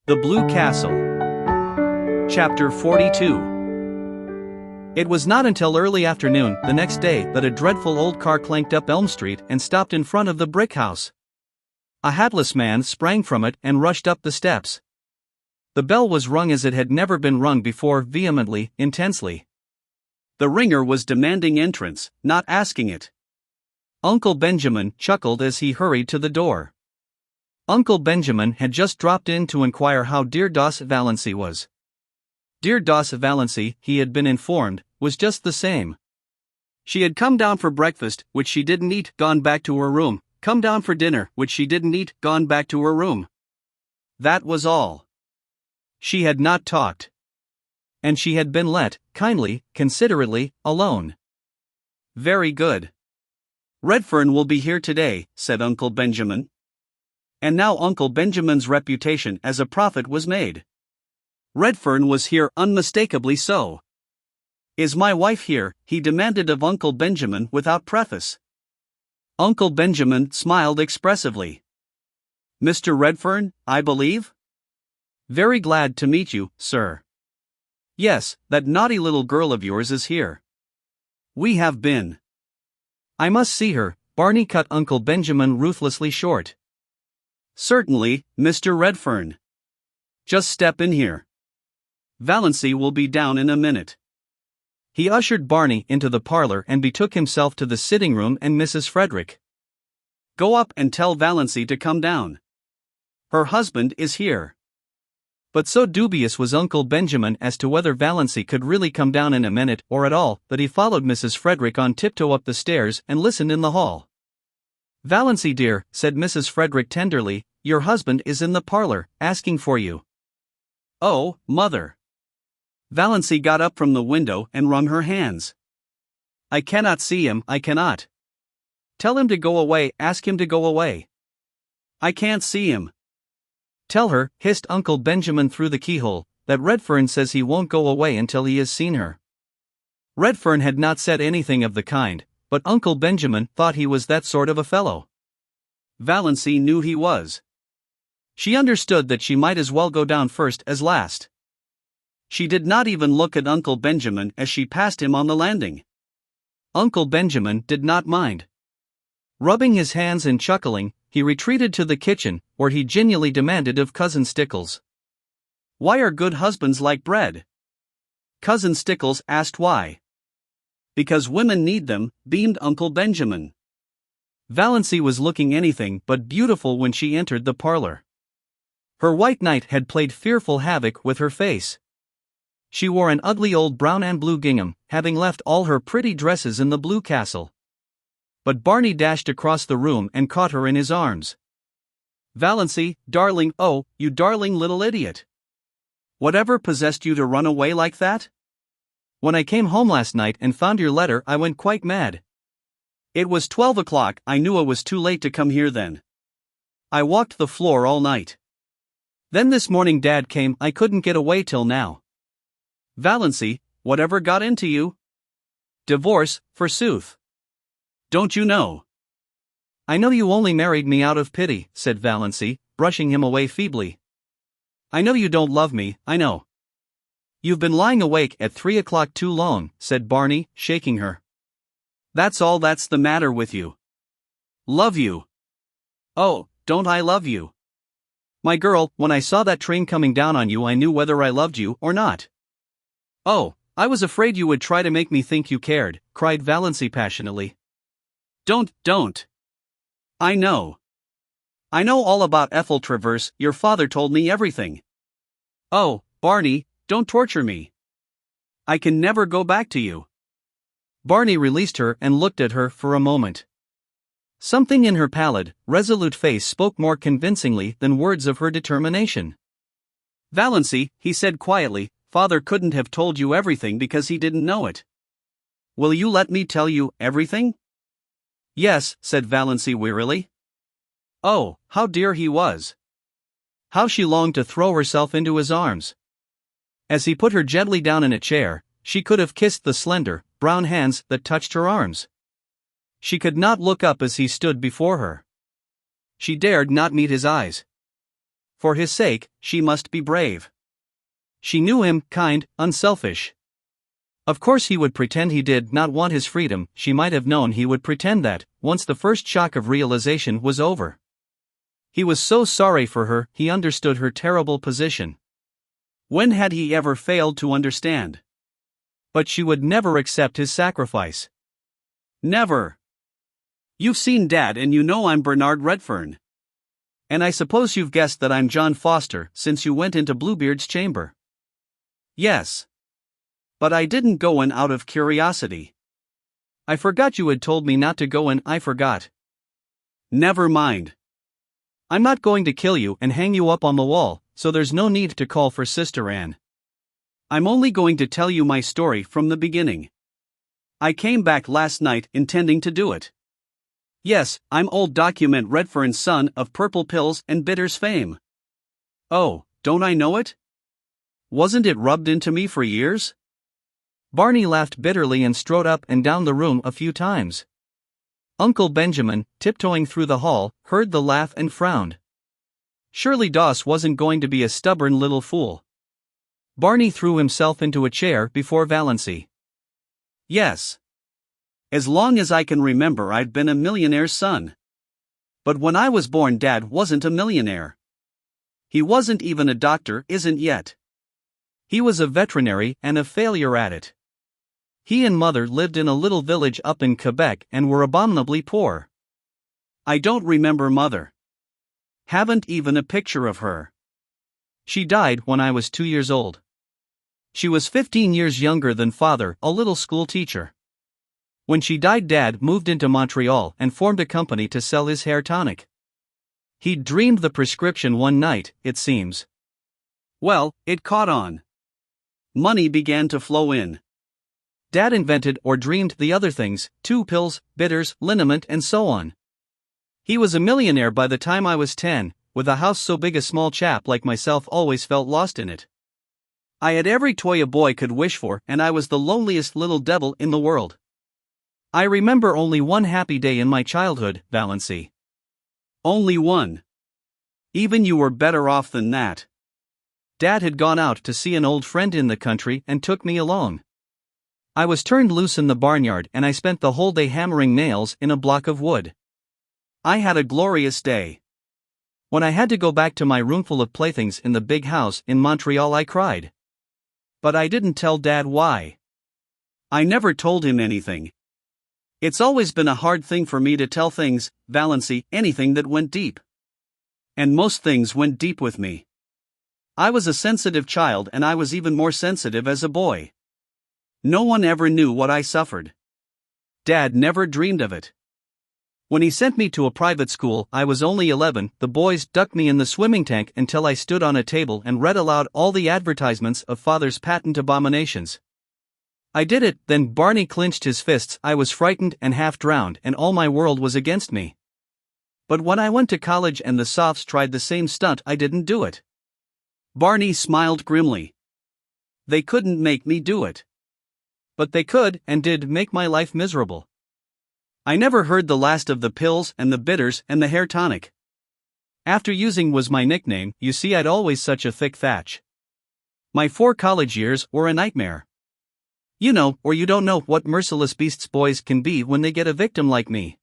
The Blue Castle. Chapter 42. It was not until early afternoon the next day that a dreadful old car clanked up Elm Street and stopped in front of the brick house. A hatless man sprang from it and rushed up the steps. The bell was rung as it had never been rung before, vehemently, intensely. The ringer was demanding entrance, not asking it. Uncle Benjamin chuckled as he hurried to the door. Uncle Benjamin had just dropped in to inquire how dear Doss Valancy was. Dear Doss Valancy, he had been informed, was just the same. She had come down for breakfast, which she didn't eat, gone back to her room, come down for dinner, which she didn't eat, gone back to her room. That was all. She had not talked. And she had been let, kindly, considerately, alone. Very good. Redfern will be here today, said Uncle Benjamin. And now Uncle Benjamin's reputation as a prophet was made. Redfern was here, unmistakably so. Is my wife here? He demanded of Uncle Benjamin without preface. Uncle Benjamin smiled expressively. Mr. Redfern, I believe? Very glad to meet you, sir. Yes, that naughty little girl of yours is here. We have been. I must see her, Barney cut Uncle Benjamin ruthlessly short. Certainly, Mr. Redfern. Just step in here. Valancy will be down in a minute. He ushered Barney into the parlor and betook himself to the sitting room and Mrs. Frederick. Go up and tell Valancy to come down. Her husband is here. But so dubious was Uncle Benjamin as to whether Valancy could really come down in a minute or at all that he followed Mrs. Frederick on tiptoe up the stairs and listened in the hall. Valancy dear, said Mrs. Frederick tenderly, your husband is in the parlor, asking for you. Oh, mother. Valancy got up from the window and wrung her hands. I cannot see him, I cannot. Tell him to go away, ask him to go away. I can't see him. Tell her, hissed Uncle Benjamin through the keyhole, that Redfern says he won't go away until he has seen her. Redfern had not said anything of the kind, but Uncle Benjamin thought he was that sort of a fellow. Valancy knew he was. She understood that she might as well go down first as last. She did not even look at Uncle Benjamin as she passed him on the landing. Uncle Benjamin did not mind. Rubbing his hands and chuckling, he retreated to the kitchen, where he genially demanded of Cousin Stickles. Why are good husbands like bread? Cousin Stickles asked why. Because women need them, beamed Uncle Benjamin. Valancy was looking anything but beautiful when she entered the parlor. Her white night had played fearful havoc with her face. She wore an ugly old brown and blue gingham, having left all her pretty dresses in the Blue Castle. But Barney dashed across the room and caught her in his arms. Valancy, darling, oh, you darling little idiot. Whatever possessed you to run away like that? When I came home last night and found your letter, I went quite mad. It was 12 o'clock, I knew it was too late to come here then. I walked the floor all night. Then this morning Dad came, I couldn't get away till now. Valancy, whatever got into you? Divorce, forsooth. Don't you know? I know you only married me out of pity, said Valancy, brushing him away feebly. I know you don't love me, I know. You've been lying awake at 3 o'clock too long, said Barney, shaking her. That's all that's the matter with you. Love you. Oh, don't I love you? My girl, when I saw that train coming down on you I knew whether I loved you or not. Oh, I was afraid you would try to make me think you cared, cried Valancy passionately. Don't. I know. I know all about Ethel Traverse, your father told me everything. Oh, Barney, don't torture me. I can never go back to you. Barney released her and looked at her for a moment. Something in her pallid, resolute face spoke more convincingly than words of her determination. Valancy, he said quietly, Father couldn't have told you everything because he didn't know it. Will you let me tell you everything? Yes, said Valancy wearily. Oh, how dear he was. How she longed to throw herself into his arms. As he put her gently down in a chair, she could have kissed the slender, brown hands that touched her arms. She could not look up as he stood before her. She dared not meet his eyes. For his sake, she must be brave. She knew him, kind, unselfish. Of course he would pretend he did not want his freedom. She might have known he would pretend that, once the first shock of realization was over. He was so sorry for her, he understood her terrible position. When had he ever failed to understand? But she would never accept his sacrifice. Never. You've seen Dad and you know I'm Bernard Redfern. And I suppose you've guessed that I'm John Foster since you went into Bluebeard's chamber. Yes. But I didn't go in out of curiosity. I forgot you had told me not to go in. I forgot. Never mind. I'm not going to kill you and hang you up on the wall, so there's no need to call for Sister Anne. I'm only going to tell you my story from the beginning. I came back last night intending to do it. Yes, I'm old Document Redfern's son of Purple Pills and Bitters fame. Oh, don't I know it? Wasn't it rubbed into me for years? Barney laughed bitterly and strode up and down the room a few times. Uncle Benjamin, tiptoeing through the hall, heard the laugh and frowned. Surely Doss wasn't going to be a stubborn little fool. Barney threw himself into a chair before Valancy. Yes. As long as I can remember, I've been a millionaire's son. But when I was born, Dad wasn't a millionaire. He wasn't even a doctor, isn't yet. He was a veterinary and a failure at it. He and Mother lived in a little village up in Quebec and were abominably poor. I don't remember Mother. Haven't even a picture of her. She died when I was 2 years old. She was 15 years younger than Father, a little school teacher. When she died, Dad moved into Montreal and formed a company to sell his hair tonic. He'd dreamed the prescription one night, it seems. Well, it caught on. Money began to flow in. Dad invented or dreamed the other things, too: pills, bitters, liniment, and so on. He was a millionaire by the time I was 10, with a house so big a small chap like myself always felt lost in it. I had every toy a boy could wish for, and I was the loneliest little devil in the world. I remember only one happy day in my childhood, Valancy. Only one. Even you were better off than that. Dad had gone out to see an old friend in the country and took me along. I was turned loose in the barnyard and I spent the whole day hammering nails in a block of wood. I had a glorious day. When I had to go back to my roomful of playthings in the big house in Montreal, I cried. But I didn't tell Dad why. I never told him anything. It's always been a hard thing for me to tell things, Valancy, anything that went deep. And most things went deep with me. I was a sensitive child, and I was even more sensitive as a boy. No one ever knew what I suffered. Dad never dreamed of it. When he sent me to a private school, I was only 11. The boys ducked me in the swimming tank until I stood on a table and read aloud all the advertisements of Father's patent abominations. I did it, then Barney clenched his fists. I was frightened and half drowned, and all my world was against me. But when I went to college and the Sophs tried the same stunt, I didn't do it. Barney smiled grimly. They couldn't make me do it. But they could, and did, make my life miserable. I never heard the last of the pills and the bitters and the hair tonic. After using was my nickname. You see, I'd always such a thick thatch. My 4 college years were a nightmare. You know, or you don't know what merciless beasts boys can be when they get a victim like me.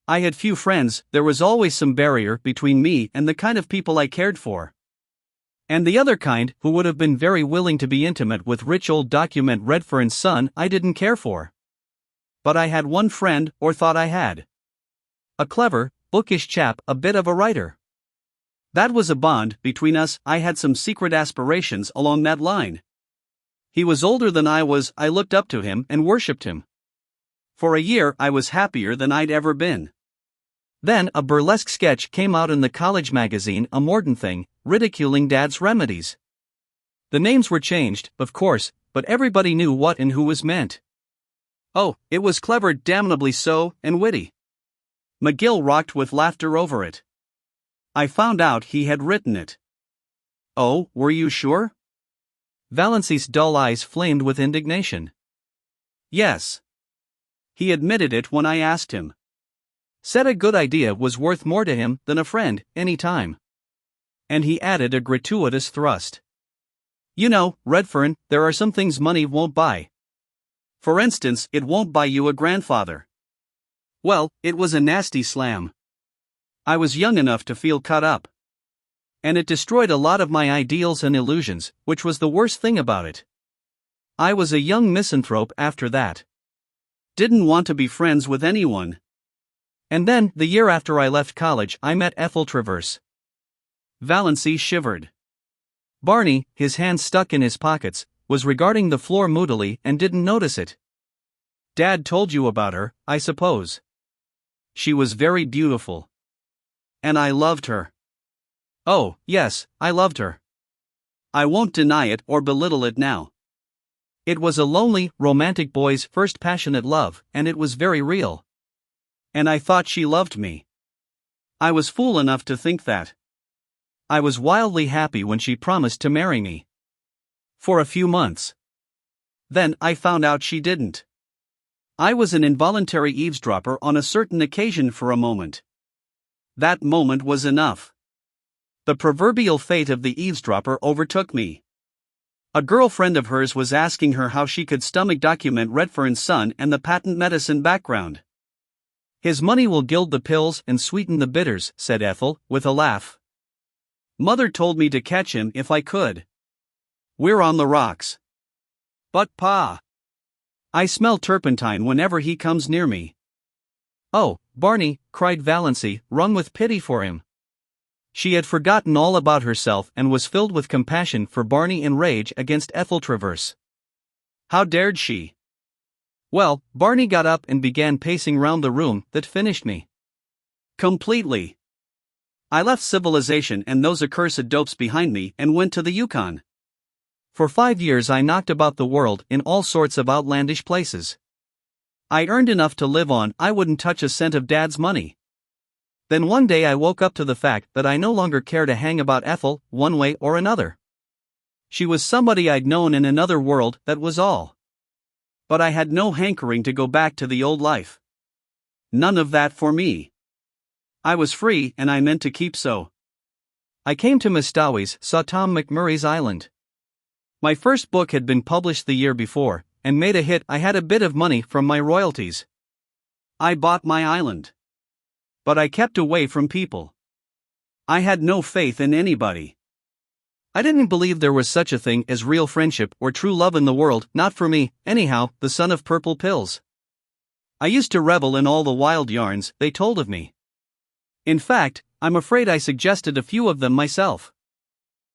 I had few friends. There was always some barrier between me and the kind of people I cared for. And the other kind, who would have been very willing to be intimate with rich old Document Redfern's son, I didn't care for. But I had one friend, or thought I had. A clever, bookish chap, a bit of a writer. That was a bond between us. I had some secret aspirations along that line. He was older than I was. I looked up to him and worshipped him. For a year I was happier than I'd ever been. Then a burlesque sketch came out in the college magazine, a modern thing, ridiculing Dad's remedies. The names were changed, of course, but everybody knew what and who was meant. Oh, it was clever, damnably so, and witty. McGill rocked with laughter over it. I found out he had written it. Oh, were you sure? Valancy's dull eyes flamed with indignation. Yes. He admitted it when I asked him. Said a good idea was worth more to him than a friend, any time. And he added a gratuitous thrust. You know, Redfern, there are some things money won't buy. For instance, it won't buy you a grandfather. Well, it was a nasty slam. I was young enough to feel cut up. And it destroyed a lot of my ideals and illusions, which was the worst thing about it. I was a young misanthrope after that. Didn't want to be friends with anyone. And then, the year after I left college, I met Ethel Travers. Valancy shivered. Barney, his hands stuck in his pockets, was regarding the floor moodily and didn't notice it. Dad told you about her, I suppose. She was very beautiful. And I loved her. Oh, yes, I loved her. I won't deny it or belittle it now. It was a lonely, romantic boy's first passionate love, and it was very real. And I thought she loved me. I was fool enough to think that. I was wildly happy when she promised to marry me. For a few months. Then I found out she didn't. I was an involuntary eavesdropper on a certain occasion for a moment. That moment was enough. The proverbial fate of the eavesdropper overtook me. A girlfriend of hers was asking her how she could stomach document Redfern's son and the patent medicine background. His money will gild the pills and sweeten the bitters, said Ethel, with a laugh. Mother told me to catch him if I could. We're on the rocks. But Pa. I smell turpentine whenever he comes near me. Oh, Barney, cried Valancy, wrung with pity for him. She had forgotten all about herself and was filled with compassion for Barney in rage against Ethel Travers. How dared she? Well, Barney got up and began pacing round the room. That finished me. Completely. I left civilization and those accursed dopes behind me and went to the Yukon. For 5 years I knocked about the world in all sorts of outlandish places. I earned enough to live on. I wouldn't touch a cent of Dad's money. Then one day I woke up to the fact that I no longer cared to hang about Ethel, one way or another. She was somebody I'd known in another world, that was all. But I had no hankering to go back to the old life. None of that for me. I was free and I meant to keep so. I came to Mistawey's, saw Tom McMurray's Island. My first book had been published the year before, and made a hit. I had a bit of money from my royalties. I bought my island. But I kept away from people. I had no faith in anybody. I didn't believe there was such a thing as real friendship or true love in the world, not for me, anyhow, the son of purple pills. I used to revel in all the wild yarns they told of me. In fact, I'm afraid I suggested a few of them myself.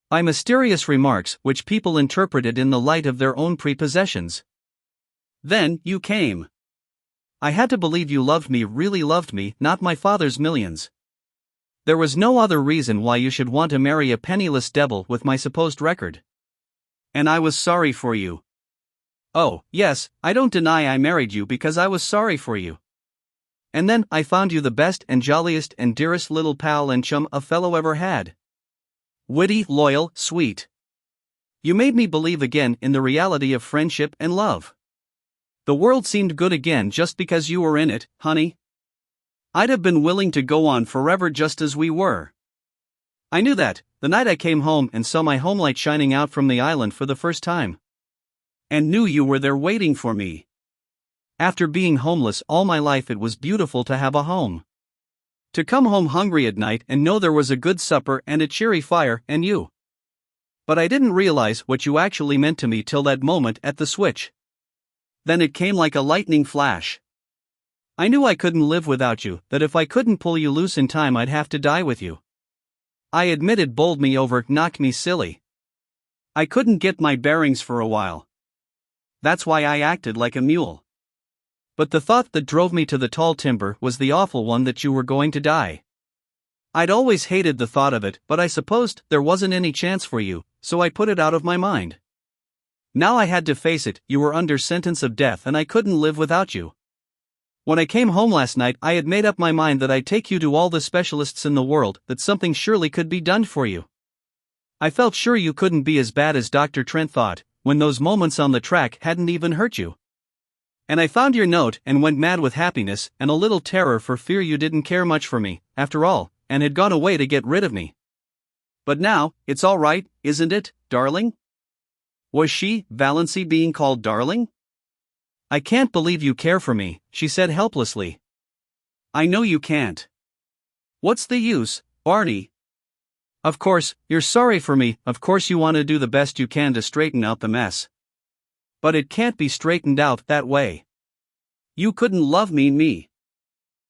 By mysterious remarks which people interpreted in the light of their own prepossessions. Then you came. I had to believe you loved me, really loved me, not my father's millions. There was no other reason why you should want to marry a penniless devil with my supposed record. And I was sorry for you. Oh, yes, I don't deny I married you because I was sorry for you. And then I found you the best and jolliest and dearest little pal and chum a fellow ever had. Witty, loyal, sweet. You made me believe again in the reality of friendship and love. The world seemed good again just because you were in it, honey. I'd have been willing to go on forever just as we were. I knew that, the night I came home and saw my homelight shining out from the island for the first time. And knew you were there waiting for me. After being homeless all my life, it was beautiful to have a home. To come home hungry at night and know there was a good supper and a cheery fire and you. But I didn't realize what you actually meant to me till that moment at the switch. Then it came like a lightning flash. I knew I couldn't live without you, that if I couldn't pull you loose in time I'd have to die with you. I admit it bowled me over, knocked me silly. I couldn't get my bearings for a while. That's why I acted like a mule. But the thought that drove me to the tall timber was the awful one, that you were going to die. I'd always hated the thought of it, but I supposed there wasn't any chance for you, so I put it out of my mind. Now I had to face it, you were under sentence of death and I couldn't live without you. When I came home last night I had made up my mind that I'd take you to all the specialists in the world, that something surely could be done for you. I felt sure you couldn't be as bad as Dr. Trent thought, when those moments on the track hadn't even hurt you. And I found your note and went mad with happiness and a little terror for fear you didn't care much for me, after all, and had gone away to get rid of me. But now, it's all right, isn't it, darling? Was she, Valancy, being called darling? I can't believe you care for me, she said helplessly. I know you can't. What's the use, Barney? Of course, you're sorry for me, of course you want to do the best you can to straighten out the mess. But it can't be straightened out that way. You couldn't love me.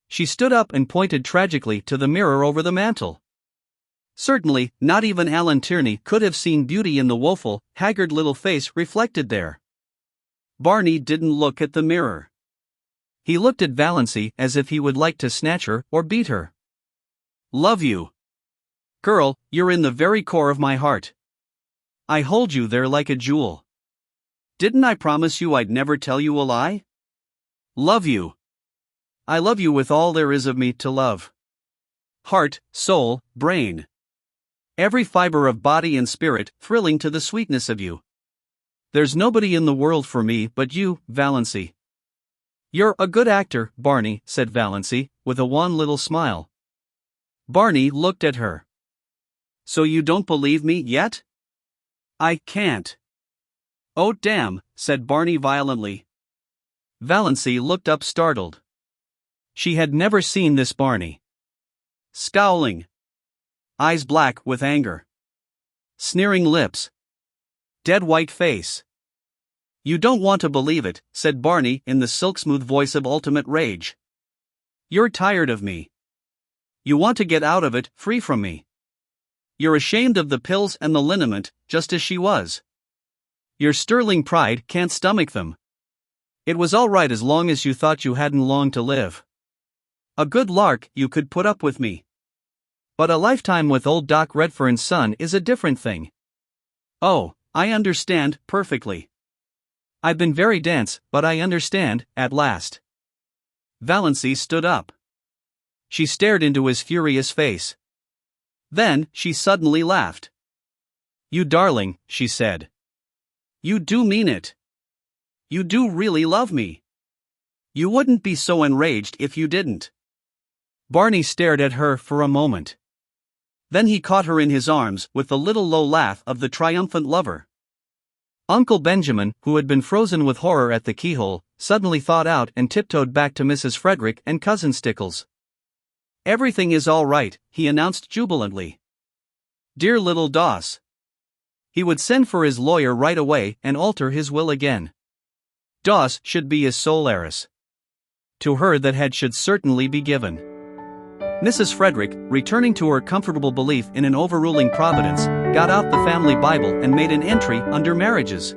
She stood up and pointed tragically to the mirror over the mantel. Certainly, not even Alan Tierney could have seen beauty in the woeful, haggard little face reflected there. Barney didn't look at the mirror. He looked at Valancy as if he would like to snatch her or beat her. Love you. Girl, you're in the very core of my heart. I hold you there like a jewel. Didn't I promise you I'd never tell you a lie? Love you. I love you with all there is of me to love. Heart, soul, brain. Every fiber of body and spirit thrilling to the sweetness of you. There's nobody in the world for me but you, Valancy. You're a good actor, Barney, said Valancy, with a wan little smile. Barney looked at her. So you don't believe me yet? I can't. Oh damn, said Barney violently. Valancy looked up startled. She had never seen this Barney. Scowling. Eyes black with anger. Sneering lips. Dead white face. You don't want to believe it, said Barney in the silk-smooth voice of ultimate rage. You're tired of me. You want to get out of it, free from me. You're ashamed of the pills and the liniment, just as she was. Your sterling pride can't stomach them. It was all right as long as you thought you hadn't long to live. A good lark, you could put up with me. But a lifetime with old Doc Redfern's son is a different thing. Oh, I understand, perfectly. I've been very dense, but I understand, at last. Valancy stood up. She stared into his furious face. Then, she suddenly laughed. You darling, she said. You do mean it. You do really love me. You wouldn't be so enraged if you didn't. Barney stared at her for a moment. Then he caught her in his arms with the little low laugh of the triumphant lover. Uncle Benjamin, who had been frozen with horror at the keyhole, suddenly thawed out and tiptoed back to Mrs. Frederick and Cousin Stickles. Everything is all right, he announced jubilantly. Dear little Doss. He would send for his lawyer right away and alter his will again. Doss should be his sole heiress. To her that should certainly be given. Mrs. Frederick, returning to her comfortable belief in an overruling providence, got out the family Bible and made an entry under marriages.